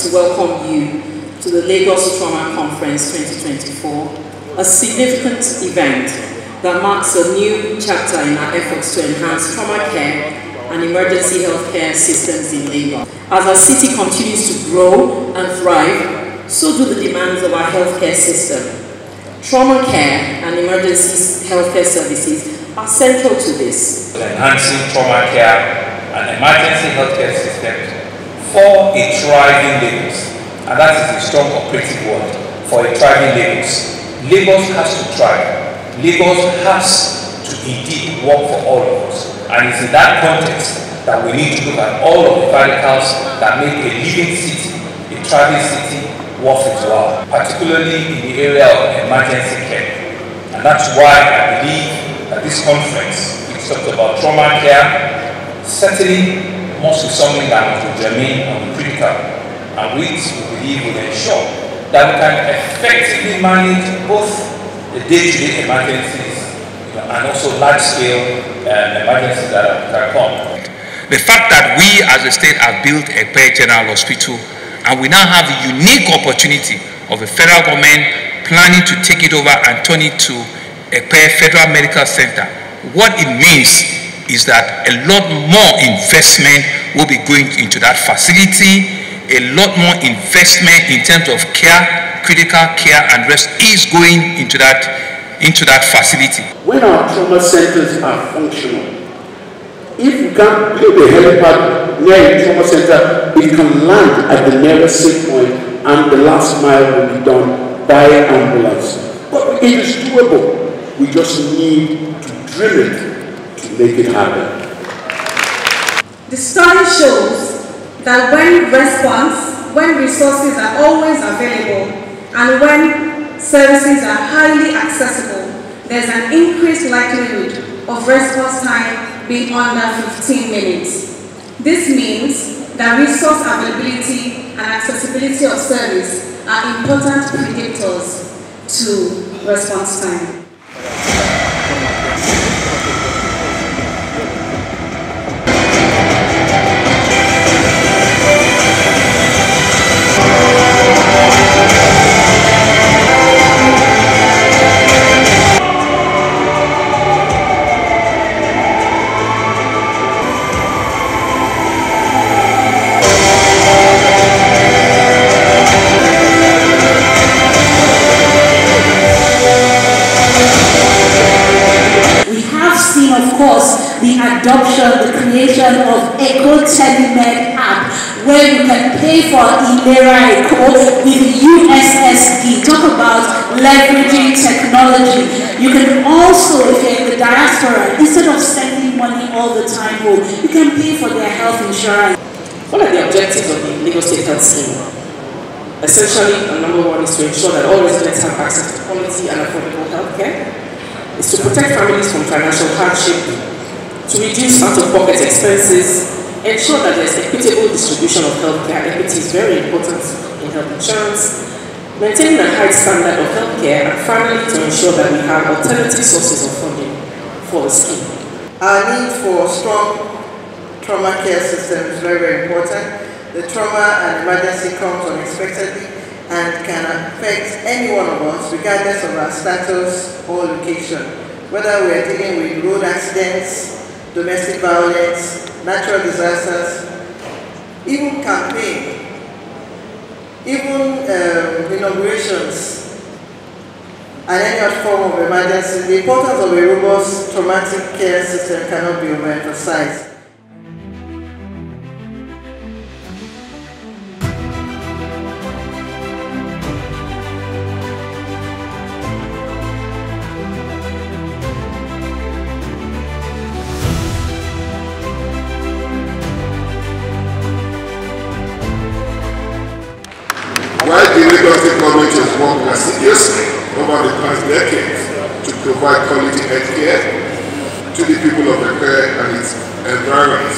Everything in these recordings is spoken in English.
to welcome you to the Lagos Trauma Conference 2024, a significant event that marks a new chapter in our efforts to enhance trauma care and emergency healthcare systems in Lagos. As our city continues to grow and thrive, so do the demands of our healthcare system. Trauma care and emergency healthcare services are central to this. Enhancing trauma care and emergency healthcare systems for a thriving Lagos. And that is a strong operative word, for a thriving Lagos. Lagos has to thrive. Lagos has to indeed work for all of us. And it's in that context that we need to look at all of the radicals that make a living city, a thriving city, worth its while, particularly in the area of emergency care. And that's why I believe that this conference, which talks about trauma care, certainly must be something that must be germane and critical, and which we believe will ensure that we can effectively manage both the day-to-day emergencies and also large-scale emergencies that can come. The fact that we as a state have built a Ekpe General Hospital, and we now have a unique opportunity of the federal government planning to take it over and turn it to Ekpe Federal Medical Center. What it means is that a lot more investment will be going into that facility, a lot more investment in terms of care, critical care and rest is going into that facility. When our trauma centers are functional, if you can't build a helipad near a trauma center, it can land at the nearest safe point and the last mile will be done by ambulance. But it is doable. We just need to drill it to make it happen. The study shows that when resources are always available and when services are highly accessible, there's an increased likelihood of response time being under 15 minutes. This means that resource availability and accessibility of service are important predictors to response time. Of course, the adoption, the creation of Eco Telemed app, where you can pay for Ilera Eco with USSD. Talk about leveraging technology. You can also, if you're in the diaspora, instead of sending money all the time home, you can pay for their health insurance. What are the objectives of the Lagos State Health Scheme? Essentially, number one is to ensure that all residents have access to quality and affordable health care. Is to protect families from financial hardship, to reduce out-of-pocket expenses, ensure that there is equitable distribution of healthcare. Equity is very important in health insurance, maintaining a high standard of healthcare, and finally to ensure that we have alternative sources of funding for the scheme. Our need for strong trauma care system is very, very important. The trauma and emergency comes unexpectedly and can affect any one of us regardless of our status or location. Whether we are dealing with road accidents, domestic violence, natural disasters, even campaign, even inaugurations, and any other form of emergency, the importance of a robust traumatic care system cannot be overemphasized. While the Lagos State government has worked assiduously over the past decades to provide quality health care to the people of Ekpe and its environs,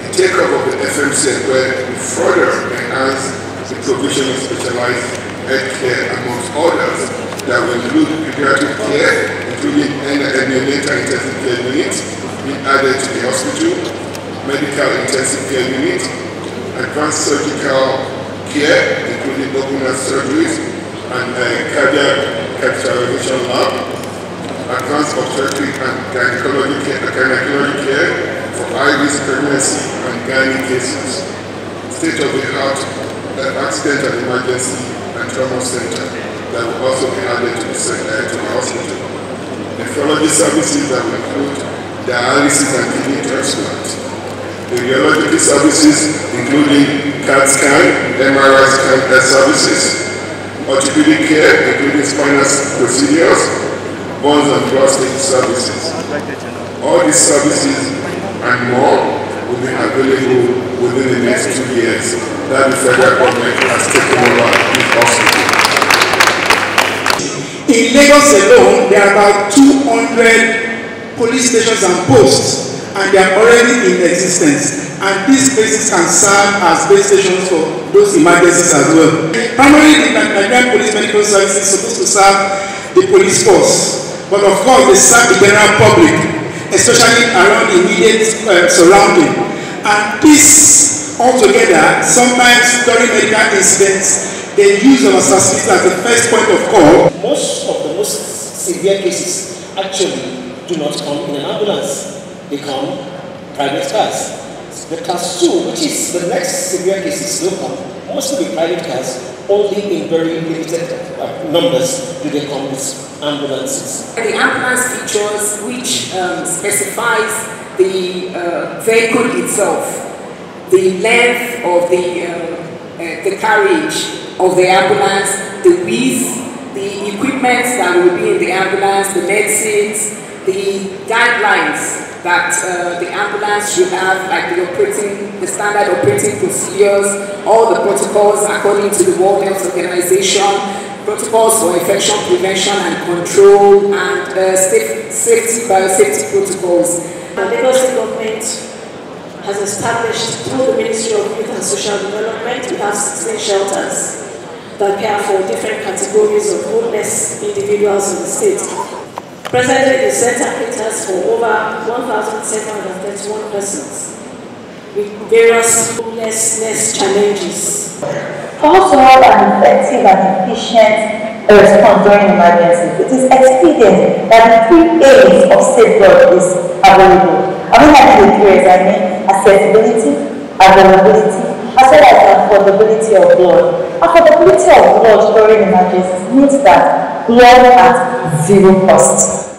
the take-up of the FMC Ekpe will further enhance the provision of specialized health care amongst others that will include pediatric care, including neonatal intensive care unit being added to the hospital, medical intensive care unit, advanced surgical care, including open heart surgeries and cardiac catheterization lab, advanced obstetric and gynecology care for high-risk pregnancy and gynae cases, state-of-the-art accident and emergency and trauma center that will also be added to the hospital. Nephrology services that will include dialysis and kidney transplant. Radiological services including CAT scan, MRI scan services, orthopedic care including spinal procedures, bones and prostate services. All these services and more will be available within the next 2 years that the federal government has taken over this hospital. In Lagos alone, there are about 200 police stations and posts, and they are already in existence. And these places can serve as base stations for those emergencies as well. Primarily, the Nigerian Police Medical Service is supposed to serve the police force, but of course, they serve the general public, especially around the immediate surrounding. And this altogether, sometimes during medical incidents, they use our facilities as the first point of call. Most of the most severe cases actually do not come in an ambulance. They come private cars. The class 2, which is the next severe cases, will come mostly with private cars. Only in very limited numbers do they come with ambulances. The ambulance features which specifies the vehicle itself, the length of the carriage of the ambulance, the width, the equipment that will be in the ambulance, the medicines, the guidelines that the ambulance should have, like the standard operating procedures, all the protocols according to the World Health Organization, protocols for infection prevention and control, and biosafety protocols. The Lagos State government has established through the Ministry of Youth and Social Development, we have 16 shelters that care for different categories of homeless individuals in the state. Presently, the center caters for over 1,731 persons with various homelessness challenges. Also have an effective and efficient response during emergencies. It is expedient that the 3 A's of safeguard is available. I mean that the 3 A's, I mean accessibility, availability, as well as affordability of blood. Affordability of blood during emergencies means that blood at zero cost.